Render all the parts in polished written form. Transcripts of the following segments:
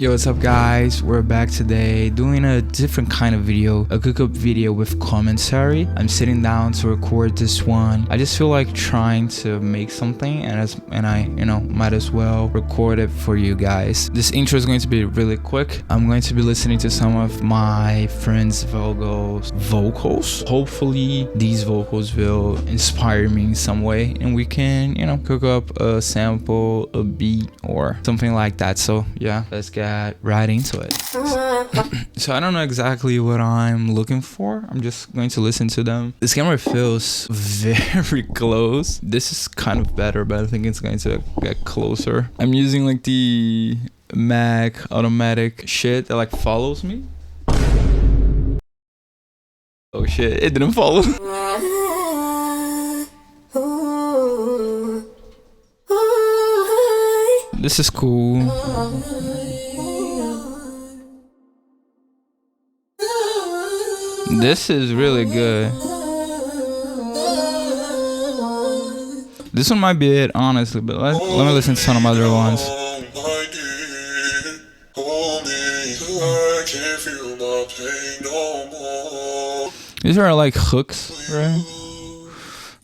Yo, what's up guys? We're back today doing a different kind of video, a cook-up video with commentary. I'm sitting down to record this one. I just feel like trying to make something and I might as well record it for you guys. This intro is going to be really quick. I'm going to be listening to some of my friends' vocals. Hopefully these vocals will inspire me in some way and we can, cook up a sample, a beat or something like that. So yeah, let's get right into it. So I don't know exactly what I'm looking for. I'm just going to listen to them. This camera feels very close. This is kind of better, but I think it's going to get closer. I'm using like the Mac automatic shit that like follows me. Oh shit, it didn't follow. This is cool. This is really good. This one might be it, honestly, but let me listen to some other ones. These are like hooks, right?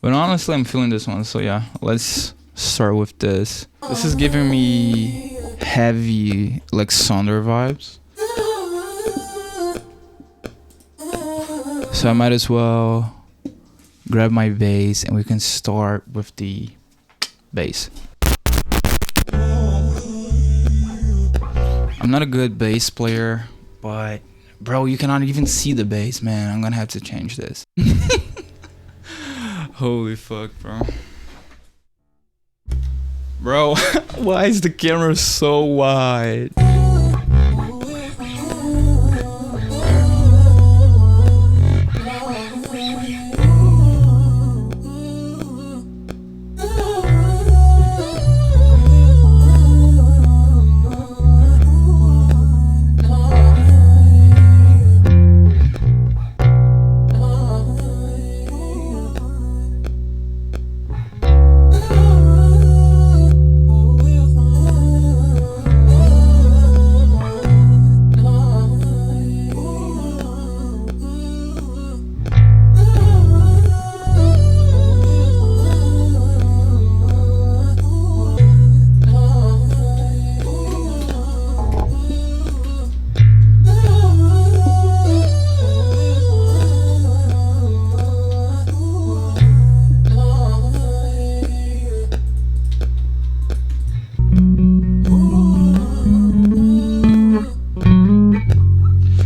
But honestly, I'm feeling this one, so yeah, let's start with this. This is giving me heavy, like Sonder vibes. So I might as well grab my bass and we can start with the bass. I'm not a good bass player, but bro, you cannot even see the bass, man. I'm gonna have to change this. Holy fuck, bro. Bro, why is the camera so wide?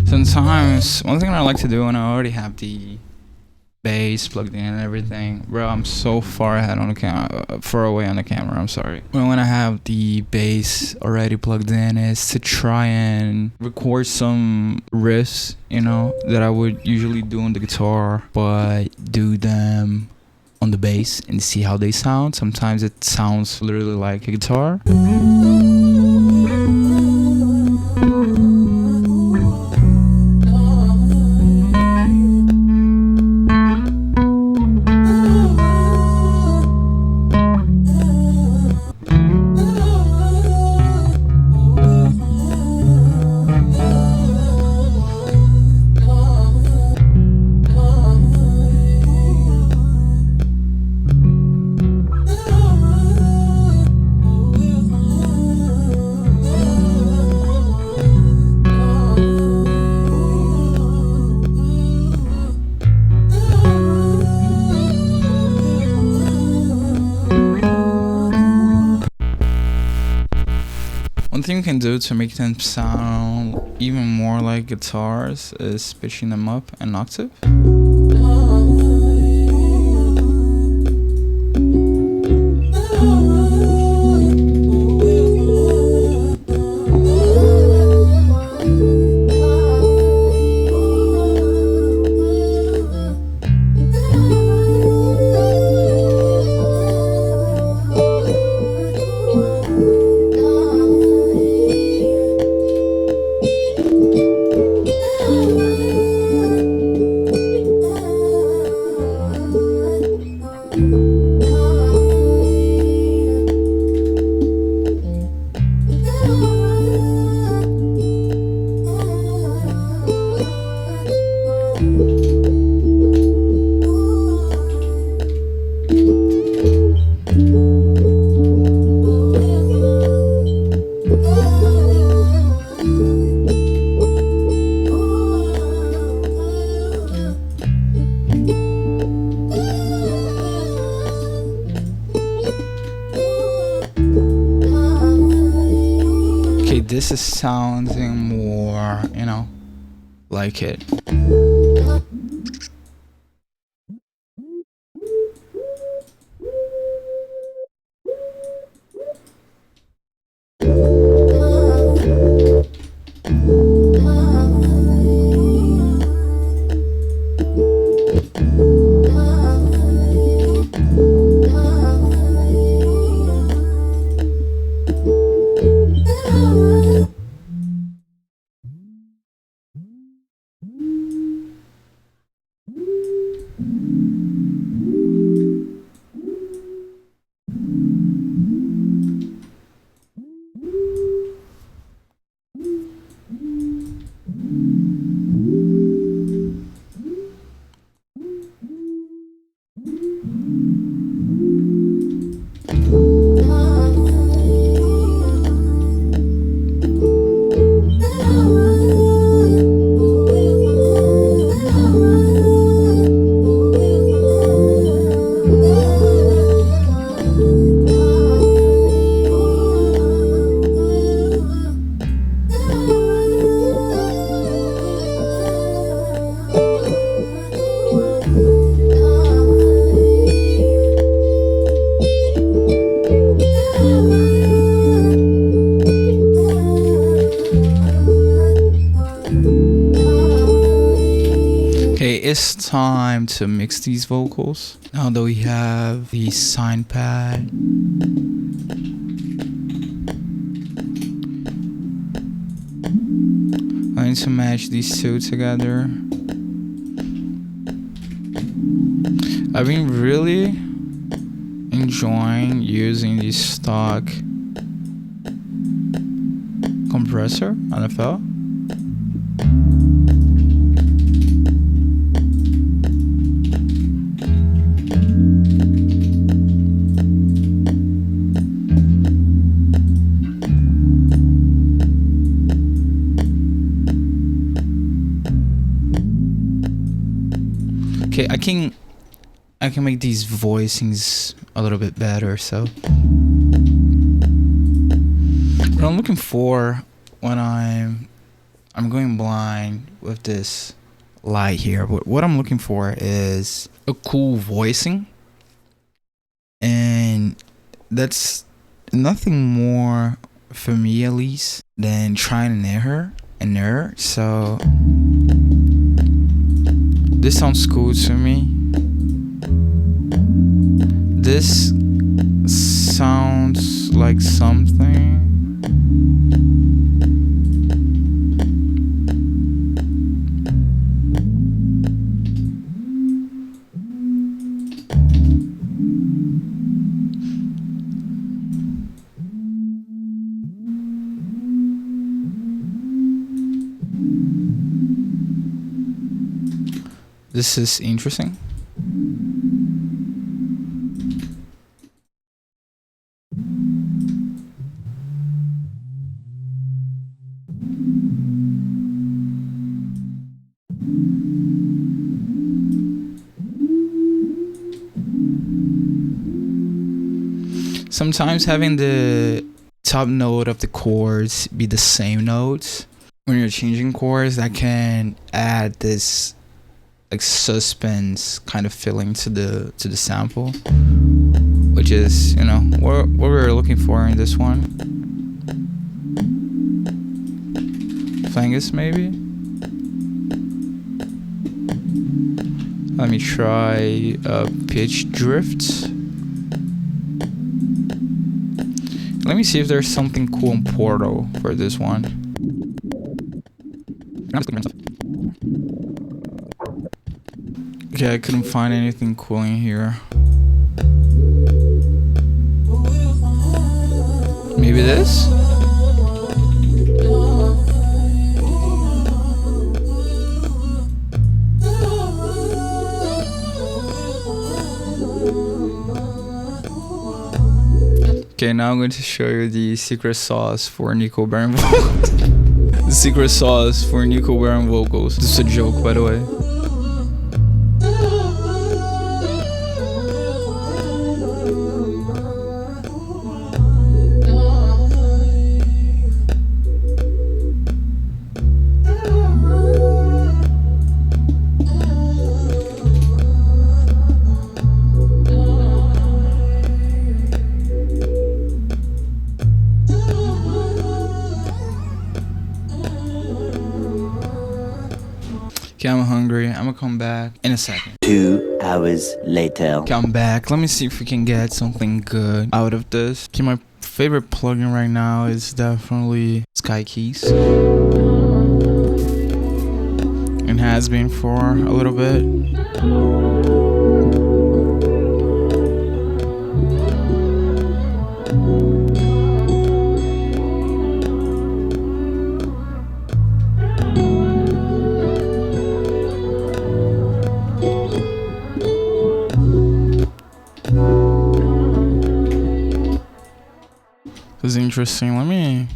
Sometimes, one thing I like to do when I already have the bass plugged in and everything, bro, I'm so far ahead on the camera, far away on the camera, I'm sorry. When I have the bass already plugged in is to try and record some riffs, that I would usually do on the guitar, but do them on the bass and see how they sound. Sometimes it sounds literally like a guitar. One thing you can do to make them sound even more like guitars is pitching them up an octave. this is sounding more, you know, like it. Okay, it's time to mix these vocals. Now that we have the sign pad, I need to match these two together. I've been really enjoying using the stock compressor on the FL. Okay, I can make these voicings a little bit better. So what I'm looking for when I'm going blind with this light here, what I'm looking for is a cool voicing, and that's nothing more for me at least than trying and error. So this sounds cool to me. This sounds like something. This is interesting. Sometimes having the top note of the chords be the same notes when you're changing chords, that can add this like suspense kind of feeling to the sample, which is, you know, what we were looking for in this one. Flangus maybe. Let me try pitch drift. Let me see if there's something cool in Portal for this one. Okay, I couldn't find anything cool in here. Maybe this? Okay, now I'm going to show you the secret sauce for Nico Baron vocals. The secret sauce for Nico Baron vocals. This is a joke, by the way. Okay, I'm hungry. I'm gonna come back in a second. 2 hours later. Okay, I'm back. Let me see if we can get something good out of this. Okay, my favorite plugin right now is definitely Sky Keys. It has been for a little bit. This is interesting. Let me.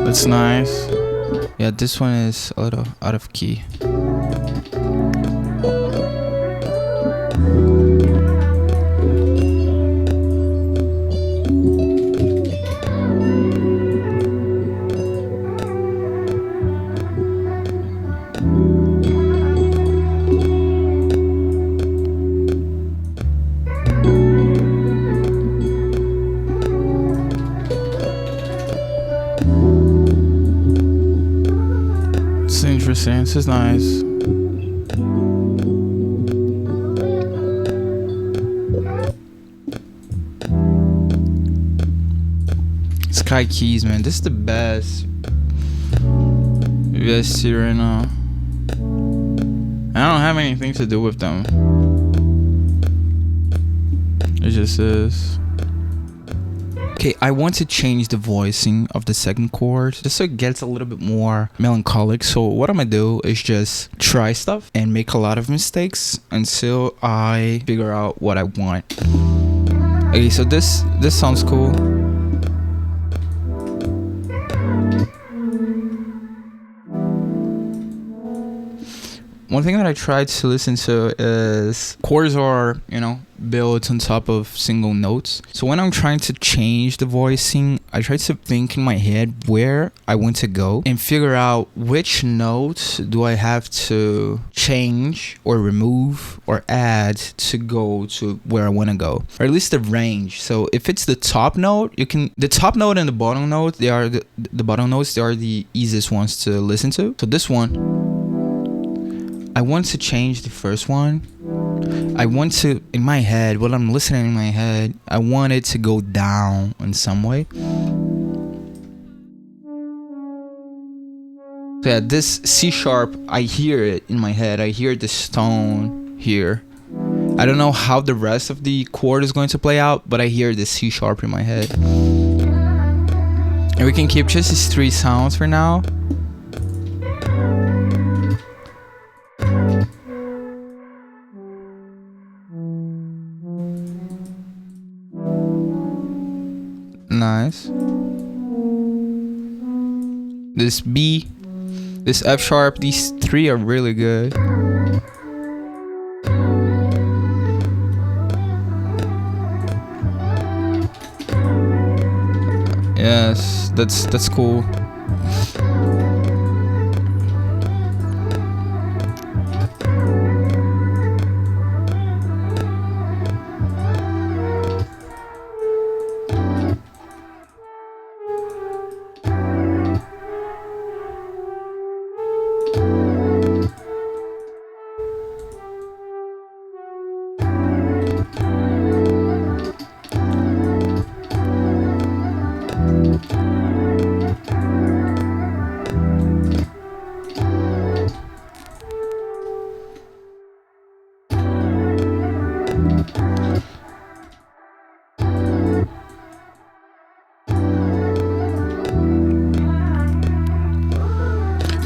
That's nice. Yeah, this one is a little out of key. It's interesting. This is nice. Sky Keys, man. This is the best. You guys see right now. I don't have anything to do with them. It just is. Okay, I want to change the voicing of the second chord just so it gets a little bit more melancholic. So what I'm gonna do is just try stuff and make a lot of mistakes until I figure out what I want. Okay, so this sounds cool. One thing that I tried to listen to is chords are, built on top of single notes. So when I'm trying to change the voicing, I try to think in my head where I want to go and figure out which notes do I have to change or remove or add to go to where I want to go, or at least the range. So if it's the top note, the top note and the bottom note, they are the bottom notes, they are the easiest ones to listen to. So this one, I want to change the first one. I want to, in my head, while I'm listening in my head, I want it to go down in some way. So yeah, this C sharp, I hear it in my head. I hear this tone here. I don't know how the rest of the chord is going to play out, but I hear the C sharp in my head. And we can keep just these 3 sounds for now. Nice. This B, this F sharp, these 3 are really good. Yes, that's cool.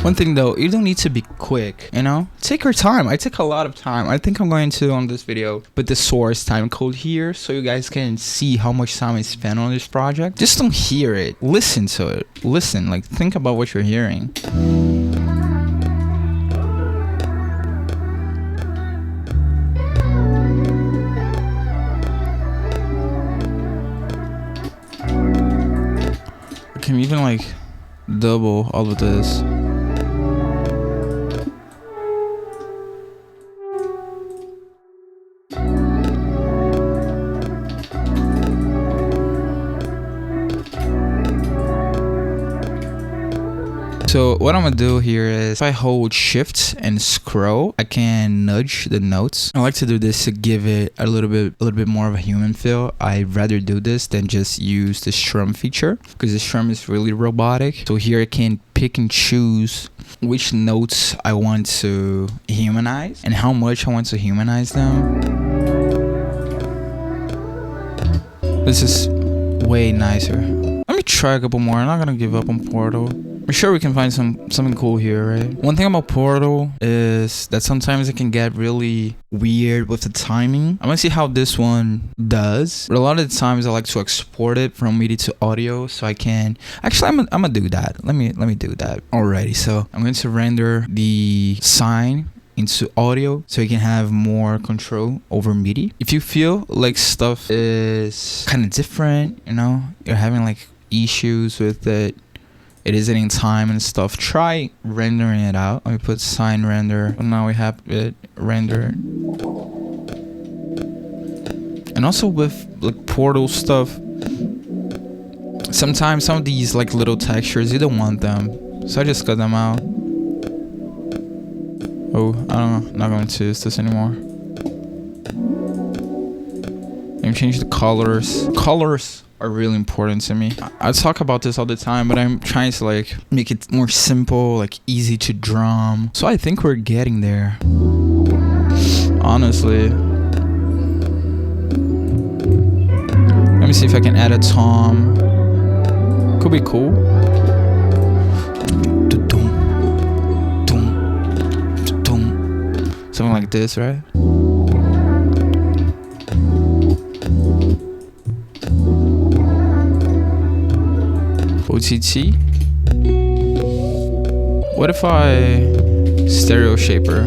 One thing though, you don't need to be quick, Take your time. I take a lot of time. I think I'm going to, on this video, put the source time code here so you guys can see how much time I spent on this project. Just don't hear it. Listen to it. Listen, think about what you're hearing. can even like double all of this. So what I'm gonna do here is if I hold shift and scroll, I can nudge the notes. I like to do this to give it a little bit more of a human feel. I'd rather do this than just use the strum feature because the strum is really robotic. So here I can pick and choose which notes I want to humanize and how much I want to humanize them. This is way nicer. Let me try a couple more. I'm not gonna give up on Portal. I'm sure we can find something cool here, right? One thing about Portal is that sometimes it can get really weird with the timing. I'm gonna see how this one does. But a lot of the times I like to export it from MIDI to audio so I can actually I'm gonna do that. Let me do that. Alrighty, so I'm going to render the sine into audio so you can have more control over MIDI. If you feel like stuff is kind of different, you know, you're having like issues with it isn't in time and stuff, try rendering it out. Let me put sine render. Now we have it rendered. And also with like Portal stuff, sometimes some of these like little textures, you don't want them, so I just cut them out. Oh, I don't know, I'm not going to use this anymore. Let me change the colors. Colors are really important to me. I talk about this all the time, but I'm trying to like make it more simple, like easy to drum. So I think we're getting there, honestly. Let me see if I can add a tom. Could be cool. Something like this, right? OTT. What if I stereo shaper?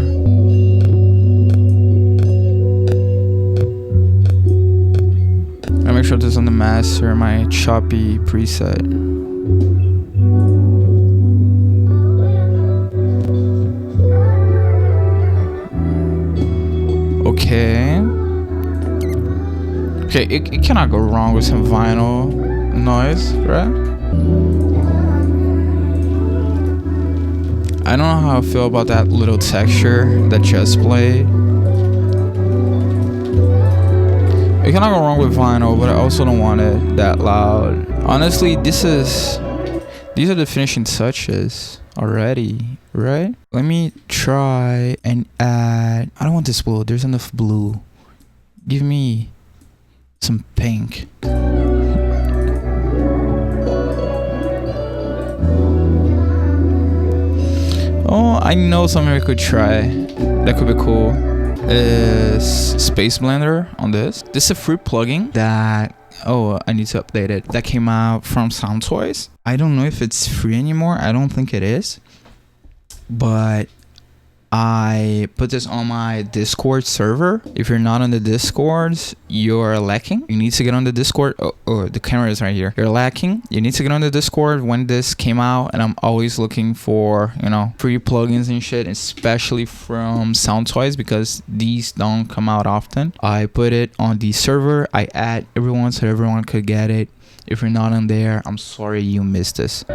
I make sure this is on the master, my choppy preset. Okay, it cannot go wrong with some vinyl noise, right? I don't know how I feel about that little texture that just played. It cannot go wrong with vinyl, but I also don't want it that loud. Honestly, these are the finishing touches already, right? Let me try and add, I don't want this blue, there's enough blue. Give me some pink. Oh, I know something we could try that could be cool is Space Blender on this. This is a free plugin that, oh, I need to update it. That came out from SoundToys. I don't know if it's free anymore. I don't think it is. But I put this on my Discord server. If you're not on the Discords, you're lacking. You need to get on the Discord. Oh, the camera is right here. You're lacking. You need to get on the Discord when this came out. And I'm always looking for, you know, free plugins and shit, especially from SoundToys because these don't come out often. I put it on the server. I add everyone so everyone could get it. If you're not on there, I'm sorry you missed this.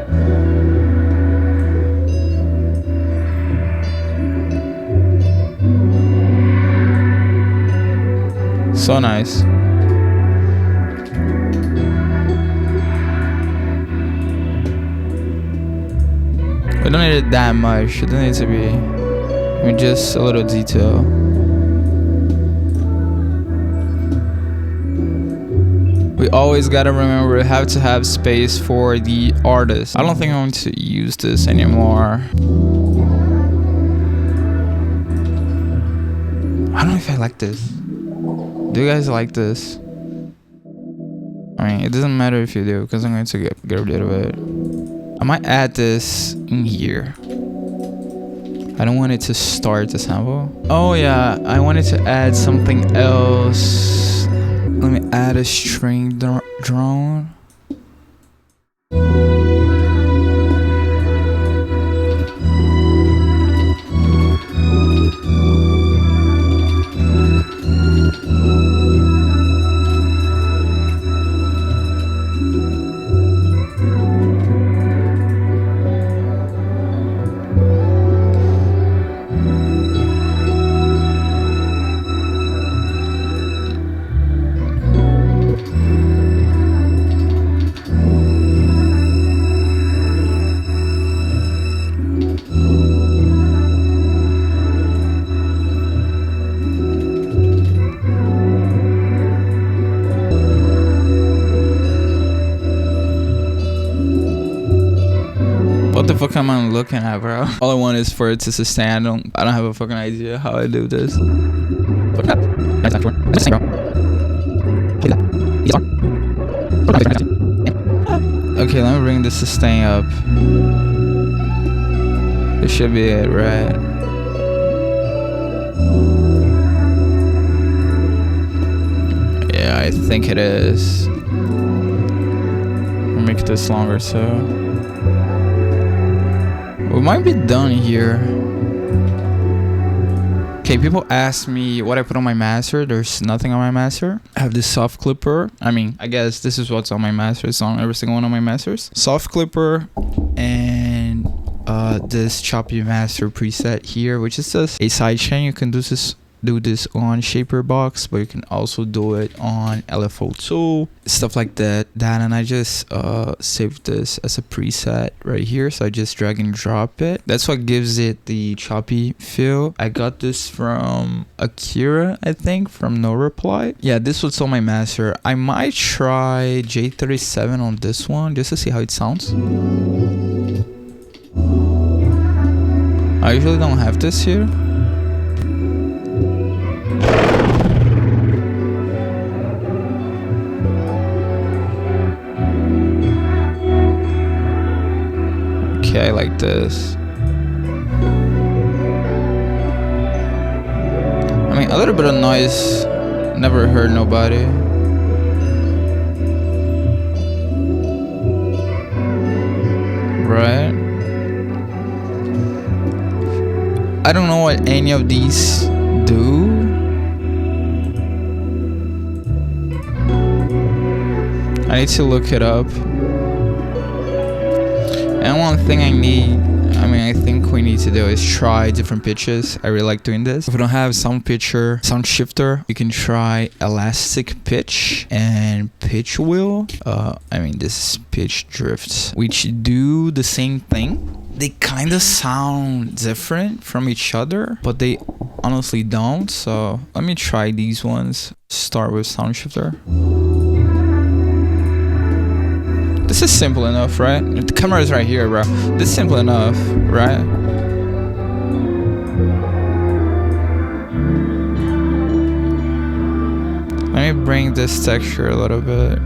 So nice. We don't need it that much. It doesn't need to be, I mean, just a little detail. We always gotta remember we have to have space for the artist. I don't think I'm going to use this anymore. I don't know if I like this. Do you guys like this? I mean, it doesn't matter if you do, because I'm going to get rid of it. I might add this in here. I don't want it to start the sample. Oh yeah, I wanted to add something else. Let me add a string drone. What the fuck am I looking at, bro? All I want is for it to sustain. I don't have a fucking idea how I do this. Fuck that. Okay, let me bring the sustain up. This should be it, right? Yeah, I think it is. I'll make this longer, so we might be done here. Okay, people ask me what I put on my master. There's nothing on my master. I have this soft clipper. I mean, I guess this is what's on my master. It's on every single one of my masters. Soft clipper and this choppy master preset here, which is just a sidechain. You can do this on Shaper Box, but you can also do it on LFO2, stuff like that. And I just saved this as a preset right here, so I just drag and drop it. That's what gives it the choppy feel. I got this from Akira, I think, from No Reply. Yeah, this was on my master. I might try J37 on this one just to see how it sounds. I usually don't have this here. Okay, I like this. I mean, a little bit of noise never hurt nobody. Right? I don't know what any of these do. I need to look it up. And one thing I think we need to do is try different pitches. I really like doing this. If we don't have sound shifter, you can try elastic pitch and pitch wheel. This is pitch drifts, which do the same thing. They kind of sound different from each other, but they honestly don't. So let me try these ones. Start with sound shifter. This is simple enough, right? The camera is right here, bro. This is simple enough, right? Let me bring this texture a little bit.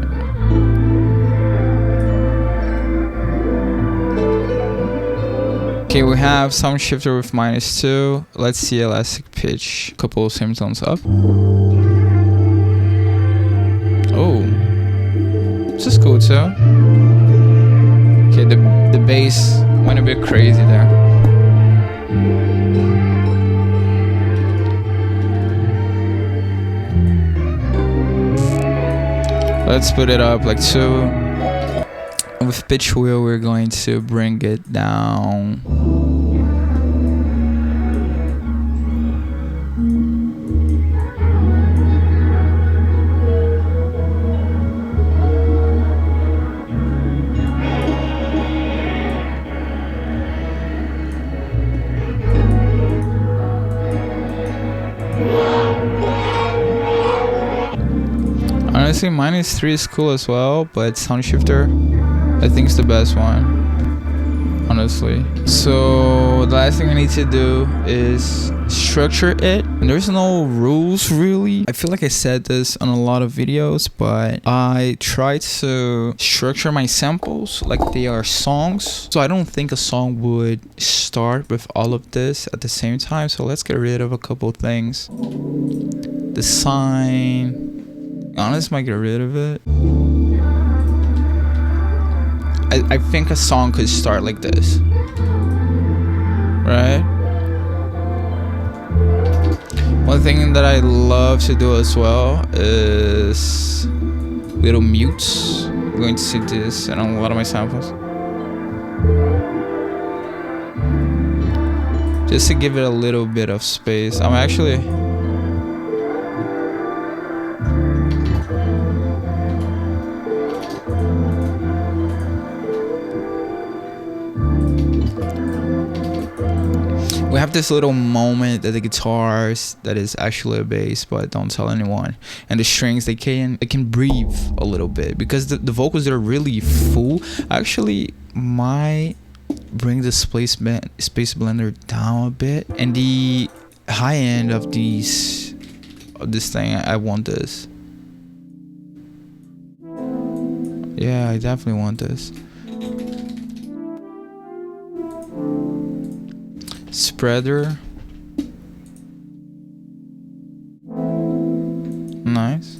Okay, we have sound shifter with -2. Let's see elastic pitch. Couple semitones up. Oh, this is cool too. Okay, the bass went a bit crazy there. Let's put it up like 2. With pitch wheel, we're going to bring it down. Honestly, -3 is cool as well, but sound shifter, I think it's the best one, honestly. So the last thing I need to do is structure it. And there's no rules really. I feel like I said this on a lot of videos, but I try to structure my samples like they are songs. So I don't think a song would start with all of this at the same time. So let's get rid of a couple things. The sign. Honestly, might get rid of it. I think a song could start like this, right? One thing that I love to do as well is little mutes. I'm going to see this in a lot of my samples, just to give it a little bit of space. I'm actually we have this little moment that the guitars that is actually a bass, but don't tell anyone, and the strings they can breathe a little bit because the vocals are really full. Actually, my bring the space blender down a bit, and the high end of this thing, I want this. Yeah, I definitely want this. Spreader. Nice.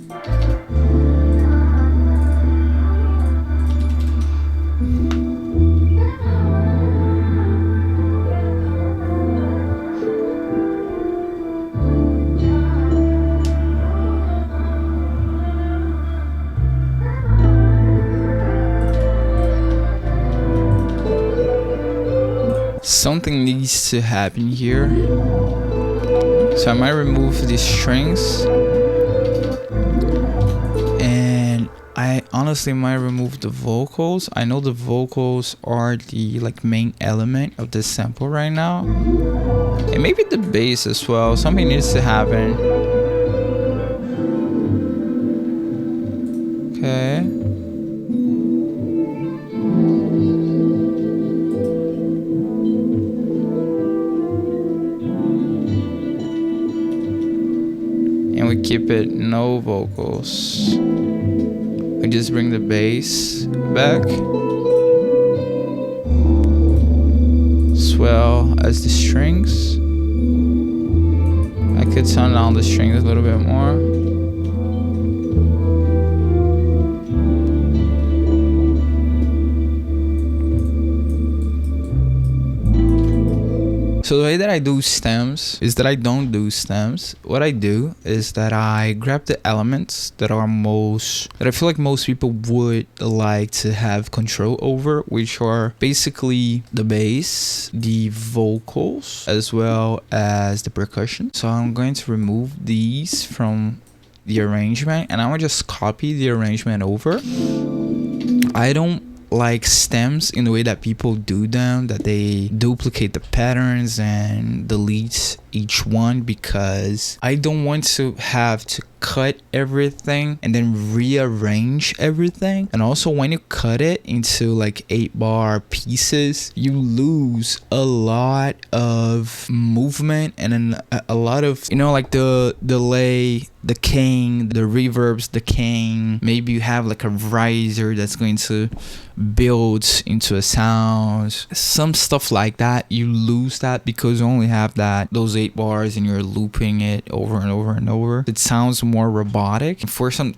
Something needs to happen here, so I might remove these strings, and I honestly might remove the vocals. I know the vocals are the like main element of this sample right now, and maybe the bass as well. Something needs to happen. Okay. And we keep it no vocals. We just bring the bass back, as well as the strings. I could turn down the strings a little bit more. So the way that I do stems is that I don't do stems. What I do is that I grab the elements that I feel like most people would like to have control over, which are basically the bass, the vocals, as well as the percussion. So I'm going to remove these from the arrangement, and I'm gonna just copy the arrangement over. I don't like stems in the way that people do them, that they duplicate the patterns and delete each one, because I don't want to have to cut everything and then rearrange everything. And also when you cut it into like 8-bar pieces, you lose a lot of movement and then a lot of, you know, like the delay, the gain, the reverbs, the gain. Maybe you have like a riser that's going to build into a sound, some stuff like that. You lose that because you only have those 8 bars and you're looping it over and over and over. It sounds more robotic. For some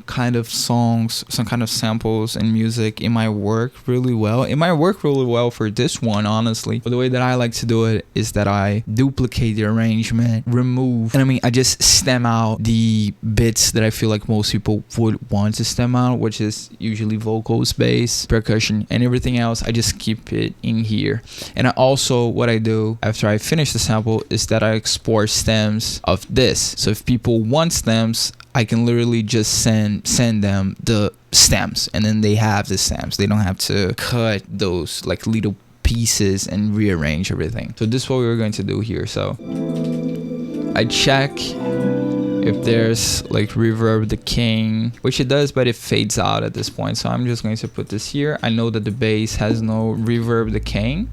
kind of songs, some kind of samples and music, it might work really well. It might work really well for this one, honestly. But the way that I like to do it is that I duplicate the arrangement, remove, and I just stem out the bits that I feel like most people would want to stem out, which is usually vocals, bass, percussion, and everything else. I just keep it in here. And I also, what I do after I finish the sample is that I export stems of this. So if people want stems, I can literally just send them the stems, and then they have the stems. They don't have to cut those like little pieces and rearrange everything. So this is what we're going to do here. So I check if there's like reverb decaying, which it does, but it fades out at this point. So I'm just going to put this here. I know that the bass has no reverb decaying,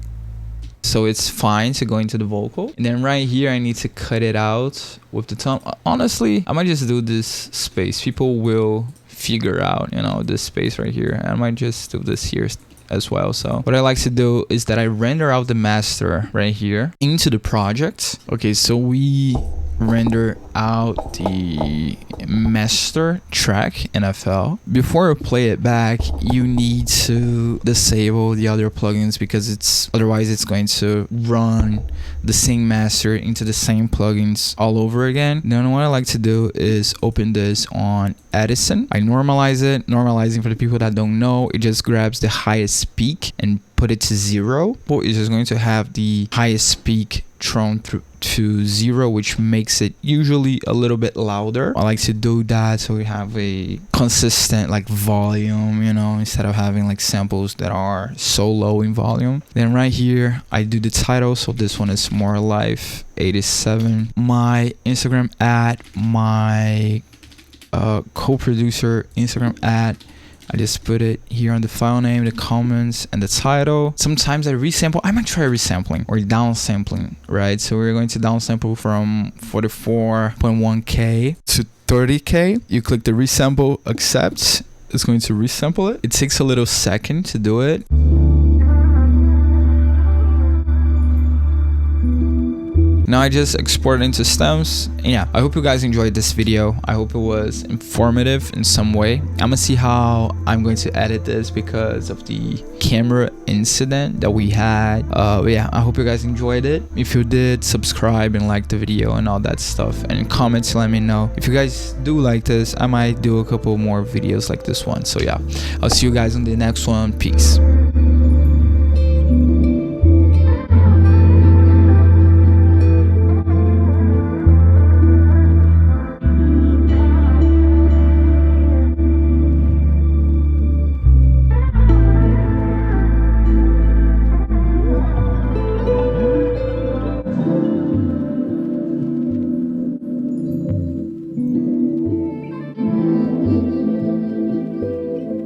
so it's fine to go into the vocal. And then right here, I need to cut it out with the thumb. Honestly, I might just do this space. People will figure out, you know, this space right here. I might just do this here as well. So what I like to do is that I render out the master right here into the project. Okay, so we render out the master track NFL. Before you play it back, you need to disable the other plugins, because otherwise it's going to run the same master into the same plugins all over again. Then what I like to do is open this on Edison. I normalize it. Normalizing, for the people that don't know, it just grabs the highest peak and put it to 0. It's just going to have the highest peak thrown to 0, which makes it usually a little bit louder. I like to do that so we have a consistent like volume, you know, instead of having like samples that are so low in volume. Then right here I do the title, so this one is More Life 87. My Instagram ad, my co-producer Instagram ad I just put it here on the file name, the comments, and the title. Sometimes I resample. I might try resampling or downsampling, right? So we're going to downsample from 44.1K to 30K. You click the resample, accept. It's going to resample it. It takes a little second to do it. Now I just export it into stems. And yeah, I hope you guys enjoyed this video. I hope it was informative in some way. I'm gonna see how I'm going to edit this because of the camera incident that we had. But yeah, I hope you guys enjoyed it. If you did, subscribe and like the video and all that stuff, and comments, let me know. If you guys do like this, I might do a couple more videos like this one. So yeah, I'll see you guys on the next one. Peace.